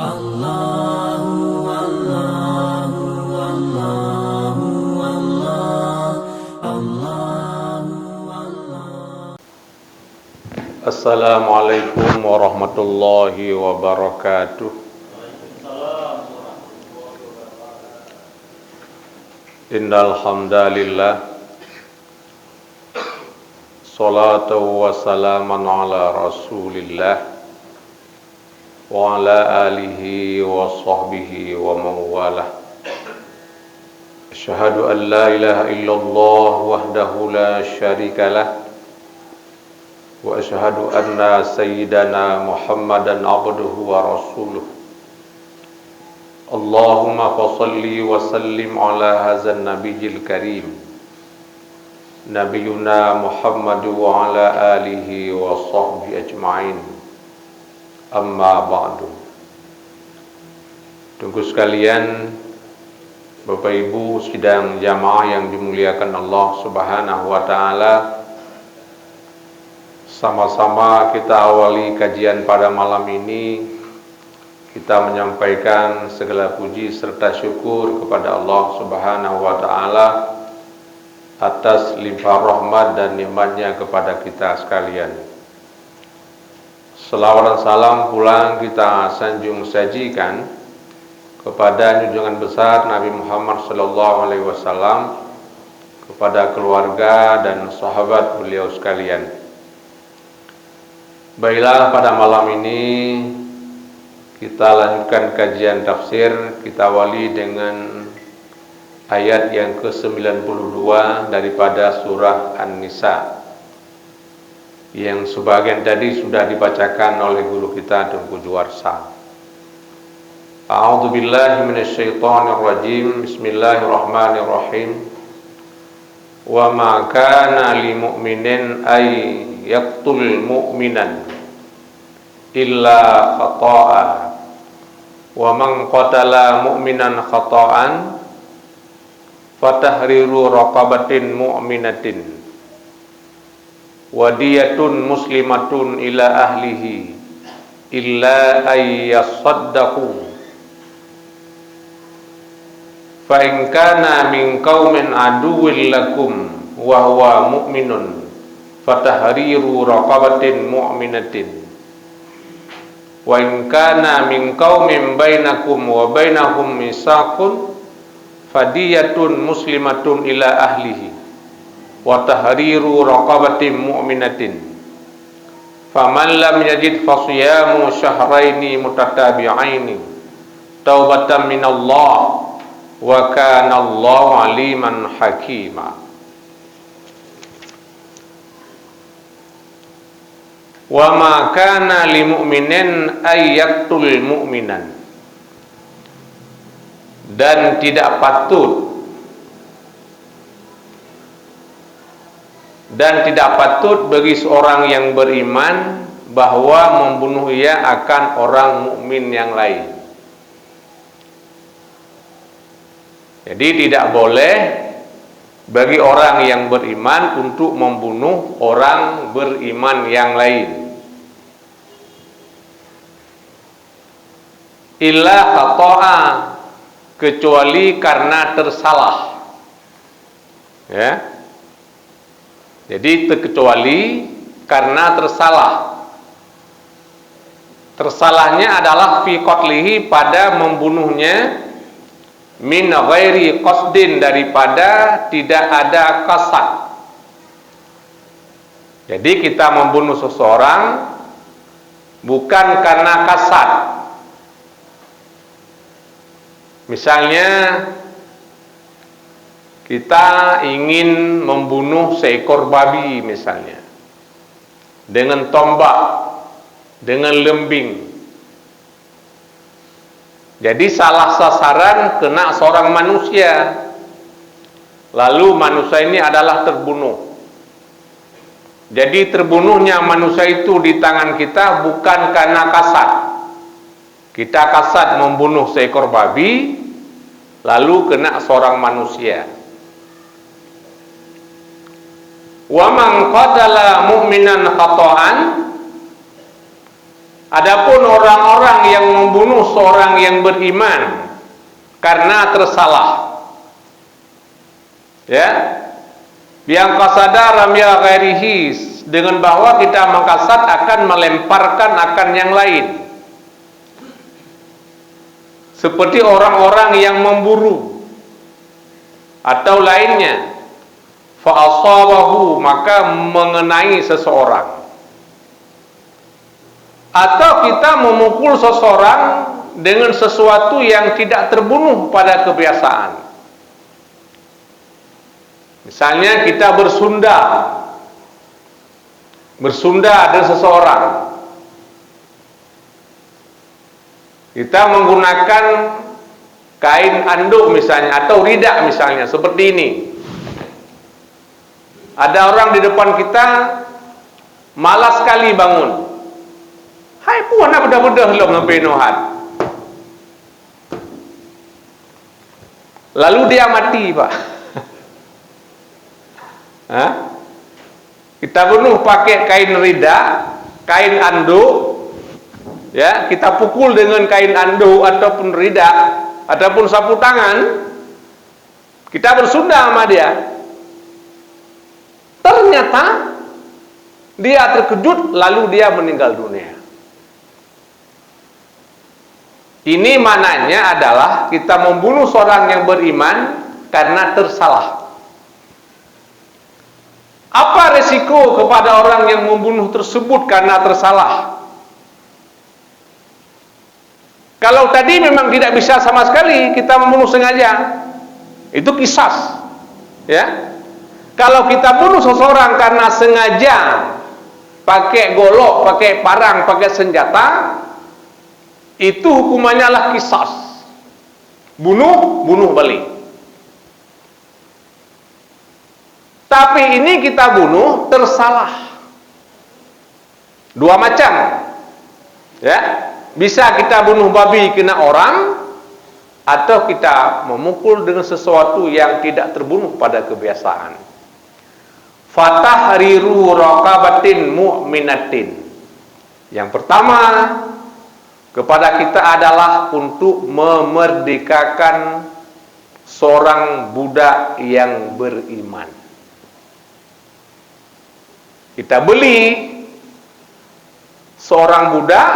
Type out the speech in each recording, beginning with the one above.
Allahu Allahu Allahu Allahu Allah. Assalamualaikum warahmatullahi wabarakatuh. Innal hamdalillah salatu wassalaman ala Rasulillah wa ala alihi wa sahbihi wa mawalah. Asyhadu an la ilaha illallah wahdahu la syarikalah wa asyhadu anna sayyidana Muhammadan abduhu wa rasuluh. Allahumma fasalli wa sallim ala hazan nabiyil karim nabiyuna Muhammad wa ala alihi wa sahbihi ajma'in. Amma ba'du. Tunggu sekalian, Bapak Ibu sidang jamaah yang dimuliakan Allah Subhanahu wa taala, sama-sama kita awali kajian pada malam ini. Kita menyampaikan segala puji serta syukur kepada Allah Subhanahu wa taala atas limpah rahmat dan nikmatnya kepada kita sekalian. Selawat dan salam pulang kita sanjung sajikan kepada junjungan besar Nabi Muhammad SAW, kepada keluarga dan sahabat beliau sekalian. Baiklah, pada malam ini kita lanjutkan kajian tafsir. Kita awali dengan ayat yang ke-92 daripada surah An-Nisa, yang sebagian tadi sudah dibacakan oleh guru kita Tunku Juwarsa. A'udzu billahi minasyaitonir rajim. Bismillahirrahmanirrahim. Wa ma kana lil mu'minin ay yaqtul mu'minan illa khata'a wa man qatala mu'minan khata'an fatahriru raqabatin mu'minatin wadiyatun muslimatun ila ahlihi illa ayyasaddaqu fa in kana min qaumin aduwwin lakum wa huwa mu'minun fatahriru raqabatin mu'minatin wa in kana min qaumin bainakum wa bainahum misaqun fadiyatun muslimatun ila ahlihi wa tahriru raqabatin mu'minatin faman lam yajid fasiyamu syahraini mutatabi'aini taubatan minallah wa kana Allahu aliman hakima. Wa ma kana lil mu'minin ay yaqtul mu'minan, dan tidak patut bagi seorang yang beriman bahwa membunuh ia akan orang mukmin yang lain. Jadi tidak boleh bagi orang yang beriman untuk membunuh orang beriman yang lain. Illa khata'a, kecuali karena tersalah. Ya. Jadi terkecuali karena tersalah. Tersalahnya adalah fi qatlihi, pada membunuhnya, min ghairi qasdin, daripada tidak ada qasad. Jadi kita membunuh seseorang bukan karena qasad. Misalnya kita ingin membunuh seekor babi misalnya, dengan tombak, dengan lembing. Jadi salah sasaran, kena seorang manusia, lalu manusia ini adalah terbunuh. Jadi terbunuhnya manusia itu di tangan kita bukan karena kasat. Kita kasat membunuh seekor babi, lalu kena seorang manusia. Wa man qatala mu'minan khata'an, adapun orang-orang yang membunuh seorang yang beriman karena tersalah. Ya. Yang qasada ramya ghairihi, dengan bahwa kita mengkasat akan melemparkan akan yang lain. Seperti orang-orang yang memburu atau lainnya. Fa asabahu, maka mengenai seseorang. Atau kita memukul seseorang dengan sesuatu yang tidak terbunuh pada kebiasaan. Misalnya kita bersunda dengan seseorang. Kita menggunakan kain anduk misalnya, atau ridak misalnya, seperti ini. Ada orang di depan kita malas sekali bangun. Hai puan nak bedah-bedah lo ngepenohan. Lalu dia mati, Pak. Hah? Kita bunuh pakai kain ridak, kain anduk. Ya, kita pukul dengan kain anduk ataupun ridak ataupun sapu tangan. Kita bersunda sama dia. Ternyata dia terkejut, lalu dia meninggal dunia. Ini mananya adalah kita membunuh seorang yang beriman karena tersalah. Apa resiko kepada orang yang membunuh tersebut karena tersalah? Kalau tadi memang tidak bisa sama sekali kita membunuh sengaja, itu qisas. Ya. Kalau kita bunuh seseorang karena sengaja, pakai golok, pakai parang, pakai senjata, itu hukumannya adalah qisas. Bunuh balik. Tapi ini kita bunuh tersalah. Dua macam. Ya. Bisa kita bunuh babi kena orang, atau kita memukul dengan sesuatu yang tidak terbunuh pada kebiasaan. Fatahriru raqabatin mu'minatin. Yang pertama kepada kita adalah untuk memerdekakan seorang budak yang beriman. Kita beli seorang budak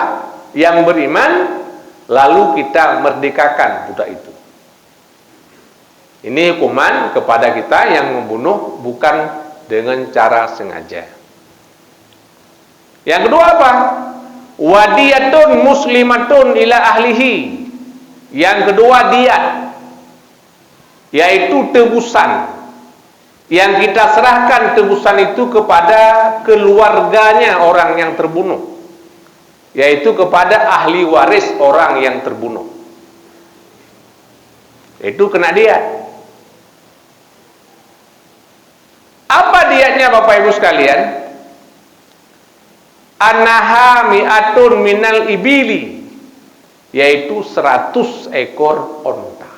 yang beriman, lalu kita merdekakan budak itu. Ini hukuman kepada kita yang membunuh bukan dengan cara sengaja. Yang kedua apa? Wadiyatun muslimatun ila ahlihi. Yang kedua diyat, yaitu tebusan, yang kita serahkan tebusan itu kepada keluarganya orang yang terbunuh, yaitu kepada ahli waris orang yang terbunuh. Itu kena diyat. Apa diyatnya Bapak Ibu sekalian? Annaha mi'atun minal ibili, yaitu 100 ekor onta.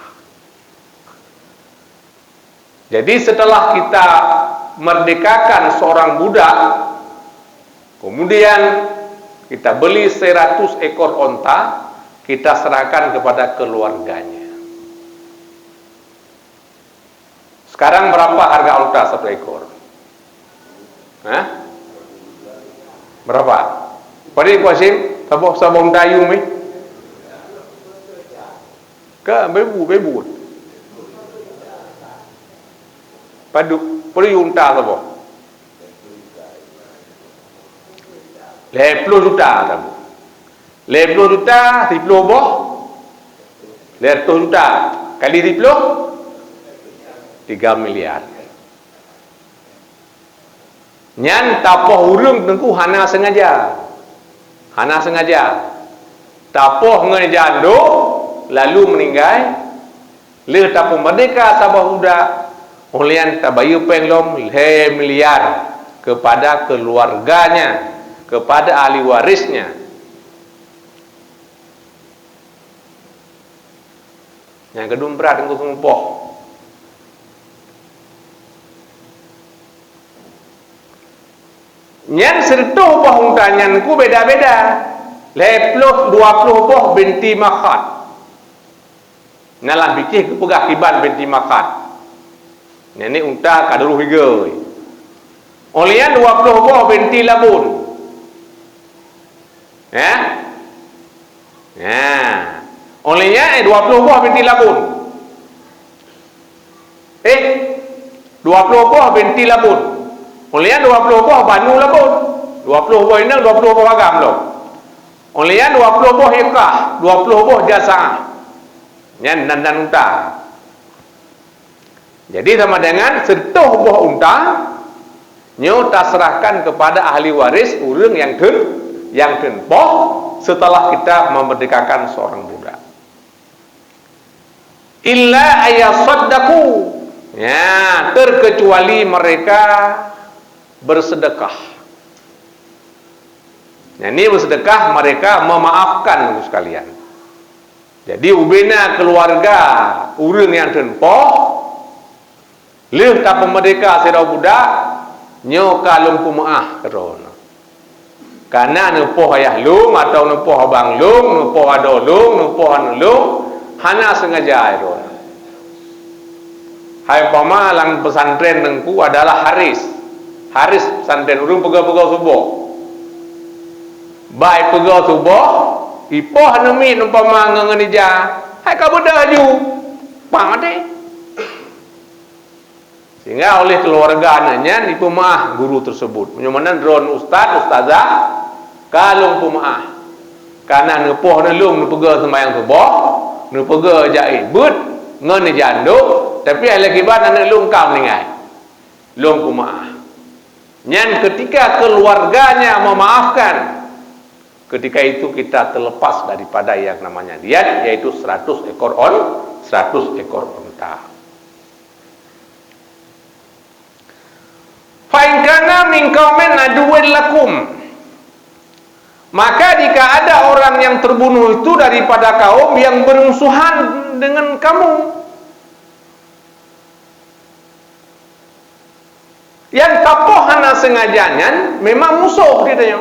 Jadi setelah kita merdekakan seorang budak, kemudian kita beli 100 ekor onta, kita serahkan kepada keluarganya. Sekarang berapa harga onta satu ekor? Hah? Berapa? Pada Qasim, sabong dayu mi? Ke bebu. Padu, pada unta sabo. 50 juta sabo. 50 juta, 30 boh. 100 juta kali 30, 3 miliar. Nyan tapoh urung tengku hana sengaja. Tapoh ngejando lalu meninggal. Le tapoh merdeka sabah budak. Olian tabayu penglom le miliar kepada keluarganya, kepada ahli warisnya. Yang kedua berat tengku sempoh. Nyan serto upah untanyan ku beda-beda. Leploh 20 boh binti Makhad. Nalah bikih kepegah kiban binti Makhad. Nenek unta kaduluh higa. Olian 20 boh binti Labun. Ya. Ya. Olinya 20 boh binti Labun. 20 boh binti Labun. Olian 20 boh Banu Labun. 20 boh ini 20 boh agam loh. Olian 20 boh Hekah, 20 boh Jasa. Nyan dan unta. Jadi sama dengan sentuh boh unta, nyo tak serahkan kepada ahli waris urang yang tenpoh setelah kita memerdekakan seorang budak. Illa ayasaddaqu. Ya, terkecuali mereka bersedekah. Nah, ini bersedekah mereka memaafkan sekalian. Jadi ubena keluarga urang yang tenpoh leh ta pemerdeka sira budak nyo kalung pumaah kerana. Karena nepoh ayah lung atau nepoh abang lung, nepoh ado lung, nepoh anu lung hana sengaja itu. Hai pama lang pesantren nengku adalah Haris. Haris pesantren urang pegau-pegau subuh. Baik pegau subuh, ipoh nemi umpama ngengeja. Hai ka bedah ju. Pangade. Sehingga oleh keluarga anaknya dipemaah guru tersebut. Menyamanan drone ustazah kalung pemaah. Karena nepoh nelung nepega sembahyang subuh, nepega jai but ngen janduk, tapi ala kibat anak lung kam ningai. Lung pemaah. Nyan ketika keluarganya memaafkan, ketika itu kita terlepas daripada yang namanya diat, yaitu 100 ekor unta. Fa in kana min qaumin aduwwin lakum, maka jika ada orang yang terbunuh itu daripada kaum yang bermusuhan dengan kamu, yang tapoh hana sengajangan memang musuh ditanya.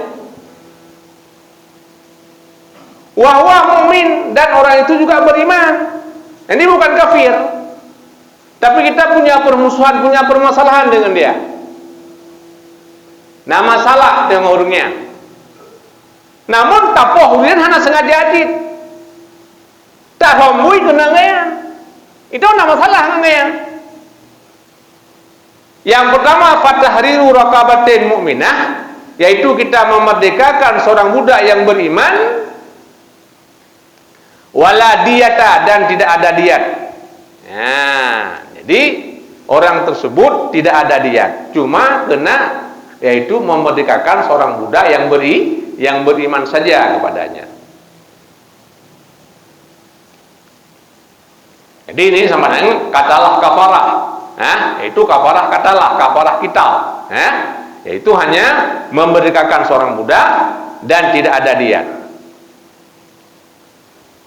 Wahwa mukmin, dan orang itu juga beriman. Ini bukan kafir, tapi kita punya permusuhan, punya permasalahan dengan dia. Nah, masalah dengan orangnya. Namun tapoh hujan hana sengaja adit. Tak hombui kena ngaya. Itu nama masalah ngaya. Yang pertama, fatahriru raqabatin mukminah, yaitu kita memerdekakan seorang budak yang beriman. Wala diyata, dan tidak ada diat. Nah, jadi orang tersebut tidak ada diat, cuma kena yaitu memerdekakan seorang budak yang beriman saja kepadanya. Jadi ini sama dengan katalah kafarah, yaitu kafarah kafarah kita, yaitu hanya memerdekakan seorang budak dan tidak ada diat.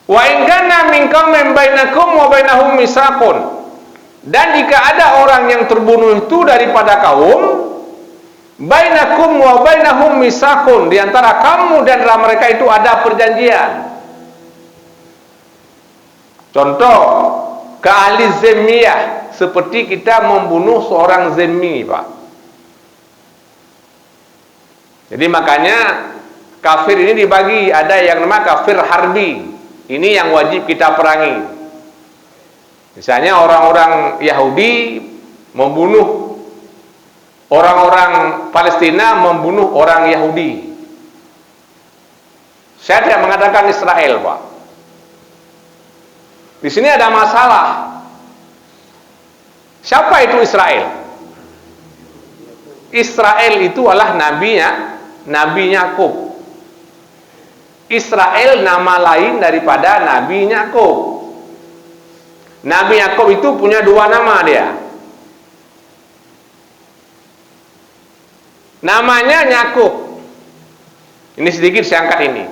Wa in kana min qaumin bainakum wa bainahum misaqun, dan jika ada orang yang terbunuh itu daripada kaum, bainakum wa bainahum misaqun, di antara kamu dan mereka itu ada perjanjian. Contoh, ke ahli zimmiyah, seperti kita membunuh seorang zimmi, Pak. Jadi makanya kafir ini dibagi, ada yang nama kafir harbi. Ini yang wajib kita perangi. Misalnya orang-orang Yahudi membunuh orang-orang Palestina, membunuh orang Yahudi. Saya tidak mengatakan Israel, Pak. Di sini ada masalah. Siapa itu Israel? Israel itu adalah Nabi Yakub. Israel nama lain daripada Nabi Yakub. Nabi Yakub itu punya dua nama dia. Namanya Yakub. Ini sedikit saya angkat ini.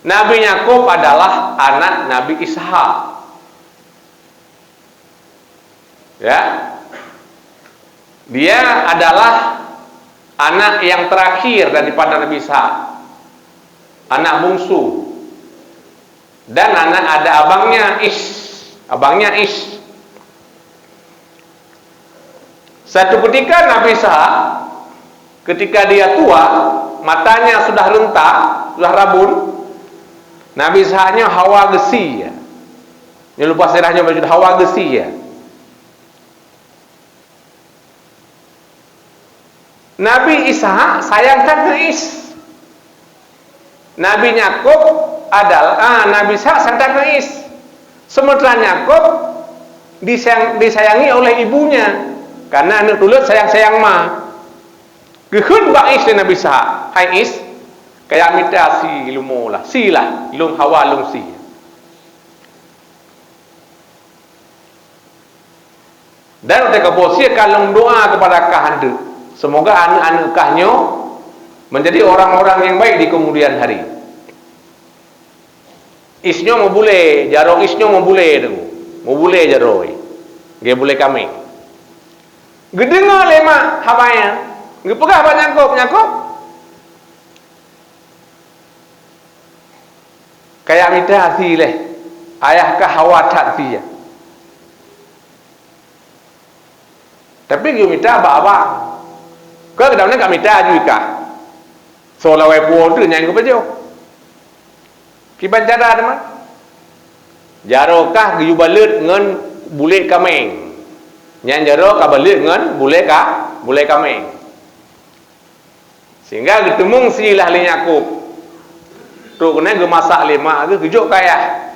Nabi Yakub adalah anak Nabi Ishak. Ya. Dia adalah anak yang terakhir daripada Nabi Ishak. anak bungsu. Dan ada abangnya Is. Satu ketika Nabi Ishaq, ketika dia tua, matanya sudah rentak, sudah rabun, Nabi Ishaqnya hawa gesi ya. Dia lupa serahnya berjudul hawa gesi ya. Nabi Ishaq sayangkan ke Is. Nabi Yakub Nabi Ishaq sayangkan ke Is. Sementara Yakub disayangi oleh ibunya. Karena anak tulut sayang-sayang ma. Gehun bak Is dan Nabi Ishaq. Hai Is, kayak minta si lumo lah. Si lah, lum hawa lum si. Dan mereka bosikan lum doa kepada kahanda. Semoga anak-anak kahnya menjadi orang-orang yang baik di kemudian hari. Isnya mau boleh, jaro isnya mau boleh tu. Mau boleh jaro. Dia boleh kami. Gedengar lemak habanya. Gepegah apa nyangkop. Kayak minta hati leh. Ayah kah hawa tak dia. Tapi dia minta apa-apa. Kau kedamnya kak minta juga. Seolah wepo tu nyangkop aja. Kiban cara teman. Jarokah giyu balut ngan bule kameng. Nyan jaro ka balut ngan bule kameng. Sehingga getemung silah li Yakub. Tu kena ge masak lemak ge gejuk kaya.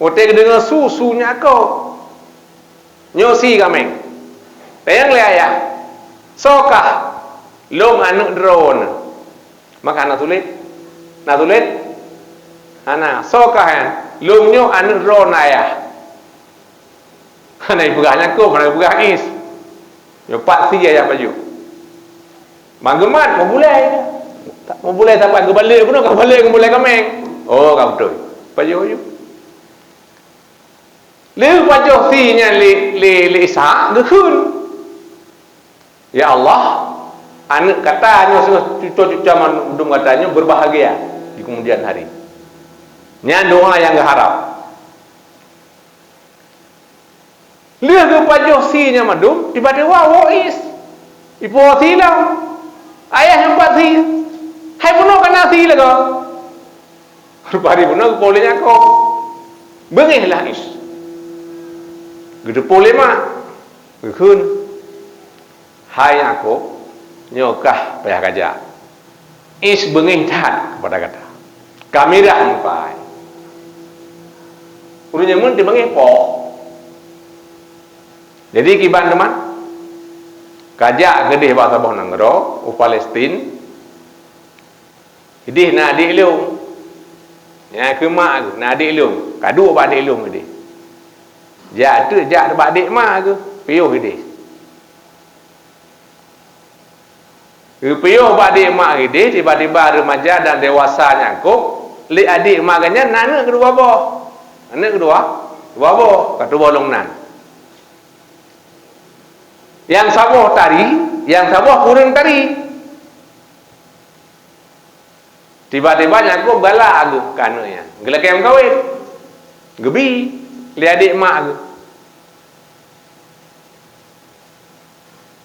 Ote dengar susunya kau. Nyosi kameng. Tayang le ayah. Sokah long anu drone. Maka nak tulis ana sokahan lumnyo anu drone ayah ana ibugahnya ko mana ibugah Is yo pasti ya baju manggemat mau boleh tak apa gebalik pun ka balik boleh kameng oh ka betul baju le baju sinya le Isa geun ya Allah. Anak katanya cucu-cucu mandum katanya berbahagia di kemudian hari. Nya doa yang harap. Lihat ke pajosinya mandum tiba-tiba Is. Ibu silau. Ayah yang pati. Hai puno kana silau kau. Rupari puno polenya kau. Bengihlah Is. Gede polema. Gekun. Hai aku nyokah payah kaja. Is bengih tat kepada kata. Kamera empai. Urunya mun di bengih po. Jadi kiban teman. Kaja gede bahasa boh nanggro u Palestin. Jadi na di ilung. Ya kemak na di ilung. Kadu ba di ilung gede. Ja tu ja ba dik ma ke. Piyo gede. Piyo adik mak gede tiba-tiba remaja dan dewasa nyangkup li adik makanya nana kedua boh anak kedua boh katu bolong nan yang saboh tari yang saboh kurang tari tiba-tiba nyangkup galak aku kananya gelakem kawin gebi li adik mak aku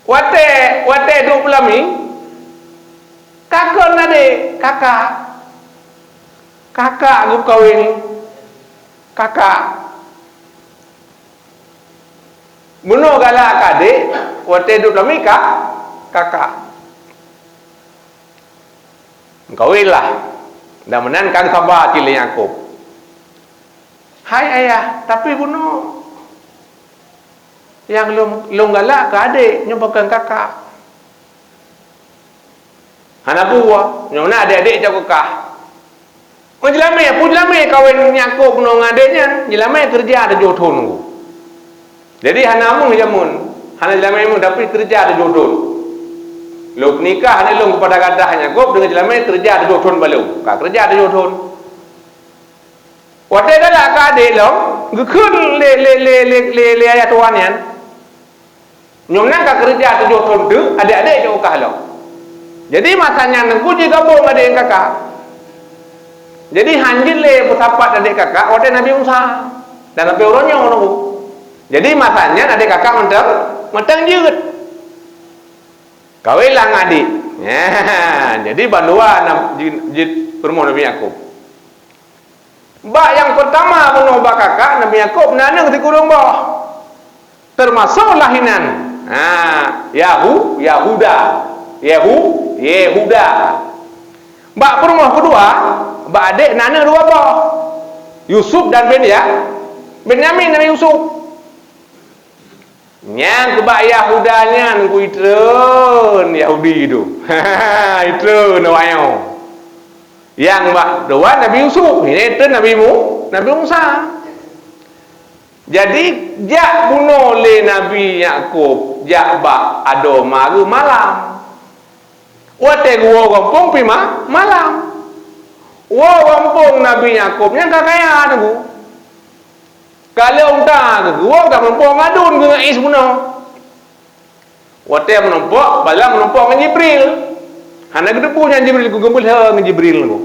wate 20 ming kakak nade kakak aku kawin kakak bunuh galak kade wate 20 ming kakak kawin lah dan menan kan sabar kile Yakub hai ayah tapi bunuh yang long galak ke adik nyobakan kakak anak buah nyona adik-adik jago kah Pujlame kawin Yakub nong adiknya jilame kerja ada jodoh. Jadi hanamu jamun hana jilame mu tapi kerja ada jodoh. Lok nikah hana long kepada kadah Yakub dengan jilame kerja ada jodoh balu ka kerja ada jodoh. Wate dah ka adik long gekun le ayat tuan yan nyomna ka kerja ada jodoh tu adik-adik jago kah long Jadi matanya nengku juga gabung adik kakak. Jadi hanjil le bersahabat adik kakak waktu Nabi Musa dan Nabi Orangnya nunggu. Jadi matanya adik kakak mentang jut. Kau hilang adik. Ya, jadi bandua jid permohon Nabi Yakub. Bak yang pertama bunuh bak kakak Nabi Yakub nanang di kurung bawah. Termasuk lahinan. Yahuda. Bak permohon kedua, bak adik nanang dua bawah. Yusuf dan Benyamin Nabi Yusuf. Yang kebak Yahudanya nunggu itren Yahudi itu. Itren wayo. Yang bak dua Nabi Yusuf, ini itren Nabi Musa. Jadi jak bunuh le Nabi Yakub, jak bak ado maru malam. Wate gua kampung pima malam. Wa kampung Nabi Yakub yang kakaya nunggu. Kalau unta gua gak menumpuk ngadun ke Is bunuh. Wate menumpuk, bala menumpuk dengan Jibril. Hana gedepunya Jibril ku gembul ha dengan Jibril ku.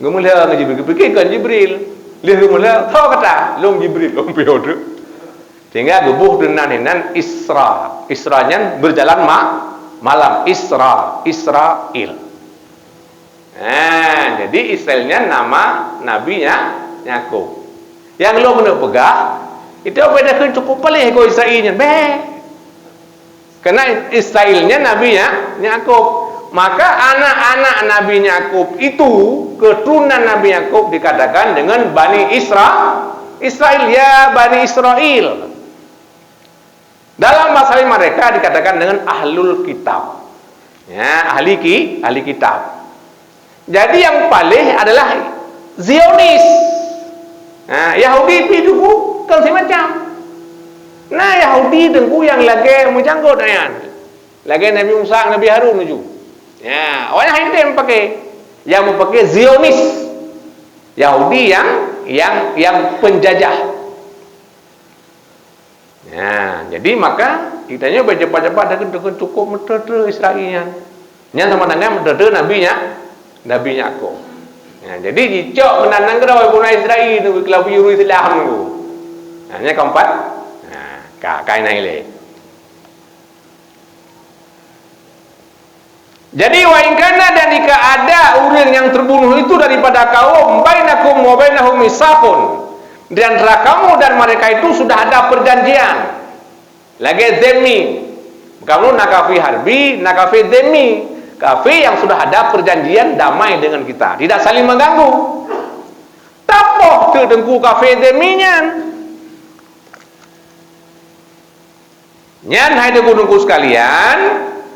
Gembul ha dengan Jibril, pikirkan Jibril. Lihat gembul ha, tahu kata, long Jibril long periode. Sehingga gebuh dengan Isra. Isranya berjalan malam Israel. Jadi Israelnya nama nabinya Yakub. Yang lo kena pegang itu beda kan cukup pelih ko Israelnya karena Israelnya nabinya Yakub. Maka anak-anak Nabi Yakub itu keturunan Nabi Yakub dikatakan dengan Bani Israel, ya Bani Israel. Dalam bahasa mereka dikatakan dengan ahlul kitab, ya ahli kitab. Jadi yang paling adalah Zionis. Yahudi piduku kan semacam. Nah Yahudi dengku yang lagi menjangkut ayan. Lagi Nabi Musa, Nabi Harun menuju. Ya, orang itu yang mau pakai Zionis. Yahudi yang penjajah. Ya, jadi maka kitanya cepat-cepat dengan cukup merdeka Israelnya. Nya sama dengan merdeka Nabi Yakub. Ya, jadi dicok menanang kerana guna Israel tu kalau biru Islam tu. Hanya keempat. Kain naik. Jadi wa in kana dan jika ada orang yang terbunuh itu daripada kaum bainakum wa bainahum misaqun, dan antara kamu dan mereka itu sudah ada perjanjian. Lagi zemi. Kamu nakafi harbi, nakafi zemi. Kafe yang sudah ada perjanjian damai dengan kita, tidak saling mengganggu. Tapoh ke dengku kafe deminyan. Nyan hai dengku sekalian,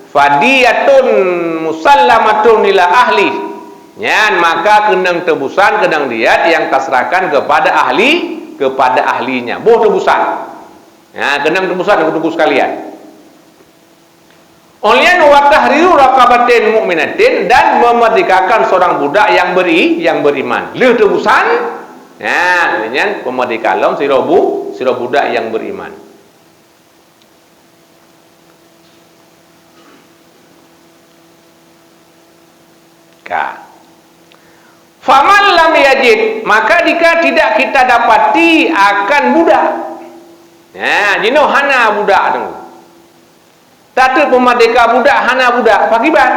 fadiyatun musallamatun ila ahli. Nyan maka kenang tebusan kenang diat yang terserahkan kepada ahlinya. Boh tebusan. Ya, kenang tebusan dengku sekalian. Olian wa tahriru raqabatin mu'minatin, dan memerdekakan seorang budak yang beriman. Leuh tebusan. Ya, nyan pemerdekakan sira budak yang beriman. Faman lam yajid, maka jika tidak kita dapati akan budak. Ya, jino hana budak tu. Tata pemerdeka budak hana budak pakiban.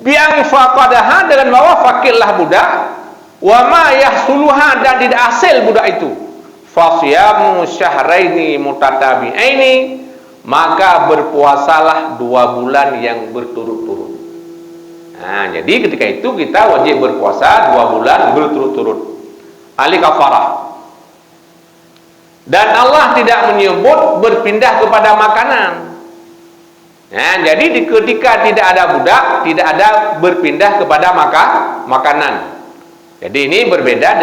Biang faqadaha, dengan bawa fakirlah budak, wa ma yahsuluha, dan tidak hasil budak itu. Fasyamu syahraini mutatabi'aini, maka berpuasalah 2 bulan yang berturut-turut. Nah, jadi ketika itu kita wajib berpuasa 2 bulan berturut-turut. Ali kafarah. Dan Allah tidak menyebut berpindah kepada makanan. Nah, jadi ketika tidak ada budak, tidak ada berpindah kepada makanan. Jadi ini berbeda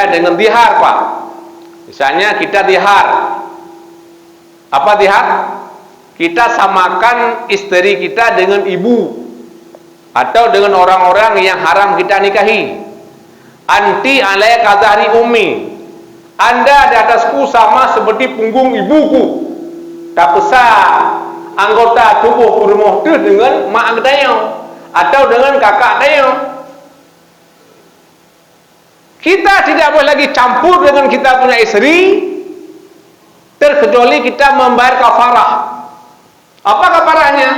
dengan dihar, Pak. Misalnya kita dihar. Apa dihar? Kita samakan istri kita dengan ibu atau dengan orang-orang yang haram kita nikahi. Anti alaya kazahri ummi. Anda di atasku sama seperti punggung ibuku. Tak besar anggota tubuh rumah itu dengan mak dayo atau dengan kakak dayo. Kita tidak boleh lagi campur dengan kita punya istri, terkecuali kita membayar kafarah. Apa kafarahnya?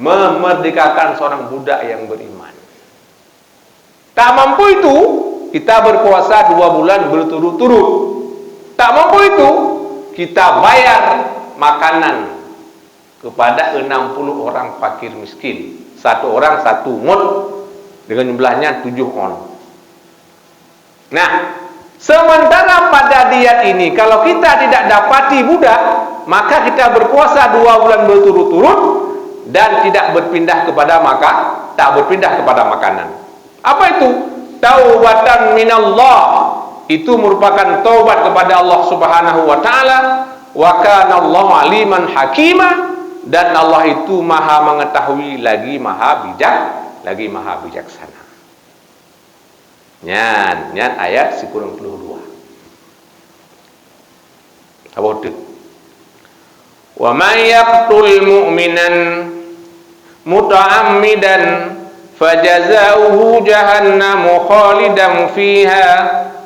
Memerdekakan seorang budak yang beriman. Tak mampu itu, kita berpuasa 2 bulan berturut-turut. Tak mampu itu, kita bayar makanan kepada 60 orang fakir miskin. 1 orang 1 mud, dengan jumlahnya 7 on. Nah, sementara pada diet ini, kalau kita tidak dapati budak, maka kita berpuasa 2 bulan berturut-turut dan tidak berpindah kepada tak berpindah kepada makanan. Apa itu? Taubatan minallah. Itu merupakan taubat kepada Allah Subhanahu wa taala. Wa kana Allahu aliman hakima, dan Allah itu Maha mengetahui lagi Maha bijaksana. Nyan ayat 92. Apa itu? Wa may yaqtul mu'minan muta'ammidan fajazaohu jahannamu khalidan fiha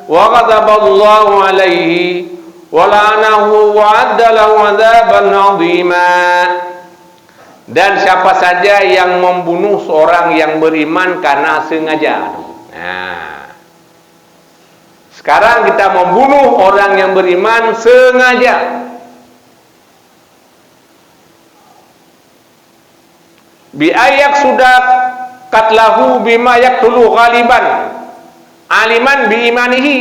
wa ghadaballahu alaihi wa la'anahu wa 'adda lahu 'adzaban 'azima. Dan siapa saja yang membunuh seorang yang beriman karena sengaja. Nah, sekarang kita membunuh orang yang beriman sengaja. Bi ayak sudah katlahu bima yaktulu ghaliban aliman bi imanihi,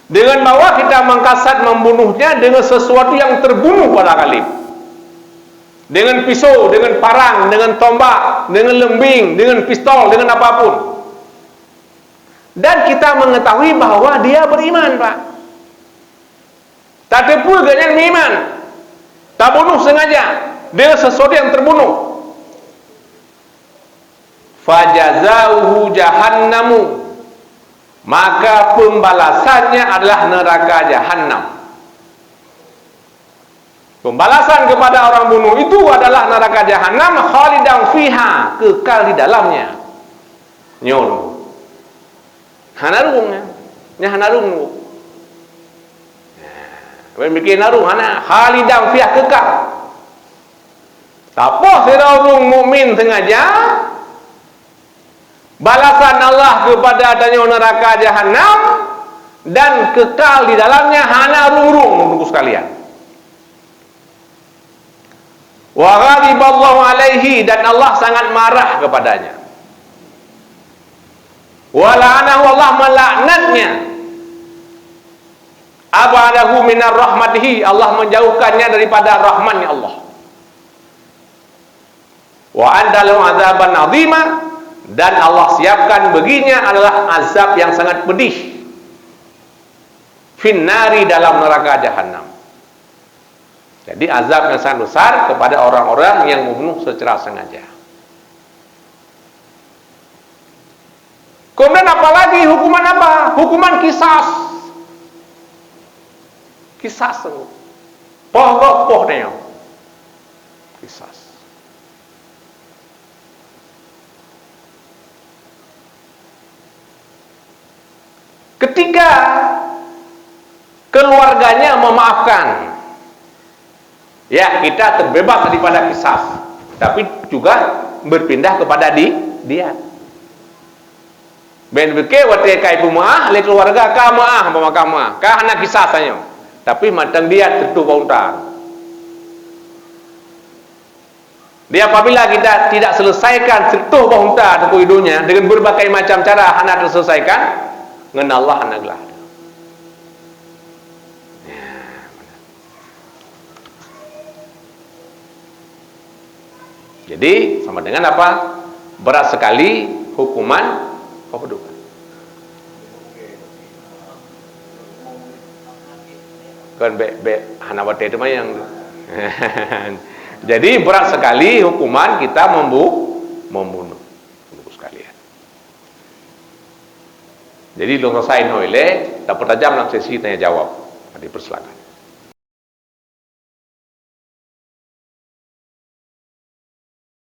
dengan bahwa kita mengkasat membunuhnya dengan sesuatu yang terbunuh pada galib, dengan pisau, dengan parang, dengan tombak, dengan lembing, dengan pistol, dengan apapun. Dan kita mengetahui bahwa dia beriman, Pak. Tak tepul dengan iman, tak bunuh sengaja dengan sesuatu yang terbunuh. Fajazauhu jahannamu, maka pembalasannya adalah neraka jahanam. Pembalasan kepada orang bunuh itu adalah neraka jahanam, khalidan fiha, kekal di dalamnya. Nyon hanarungnya, hanarung. Bikin narung hana khalidan fiha, kekal. Apa sirarung mukmin sengaja? Balasan Allah kepada adanya neraka jahanam dan kekal di dalamnya hanarung, menunggu sekalian. Wa ghadiballahu alaihi, dan Allah sangat marah kepadanya. Wa la'anahu, Allah melaknatnya. Abadahu minar rahmatihi, Allah menjauhkannya daripada rahmannya Allah. Wa andalahu azaban azima, dan Allah siapkan baginya adalah azab yang sangat pedih. Finnari, dalam neraka jahanam. Jadi azab yang sangat besar kepada orang-orang yang membunuh secara sengaja. Kemudian apalagi hukuman apa? Hukuman kisas. Kisas. Poh-poh-poh-nya. Kisas. Ketika keluarganya memaafkan, ya, kita terbebas daripada kisas, tapi juga berpindah kepada dia. Ben beke wate kai pumaah le keluarga ka maah pemakaman ka anak kisah sanyo, tapi matang dia tentu pautan. Dia apabila kita tidak selesaikan setuh bahunta tentu hidupnya dengan berbagai macam cara anak terselesaikan, ngan Allah anaglah. Jadi sama dengan apa? Berat sekali hukuman apa duka. Kan be hanawate itu mah yang jadi berat sekali hukuman kita membunuh sekalian. Jadi lo rasain oleh tak pertajam dalam sesi tanya jawab. Dipersilakan.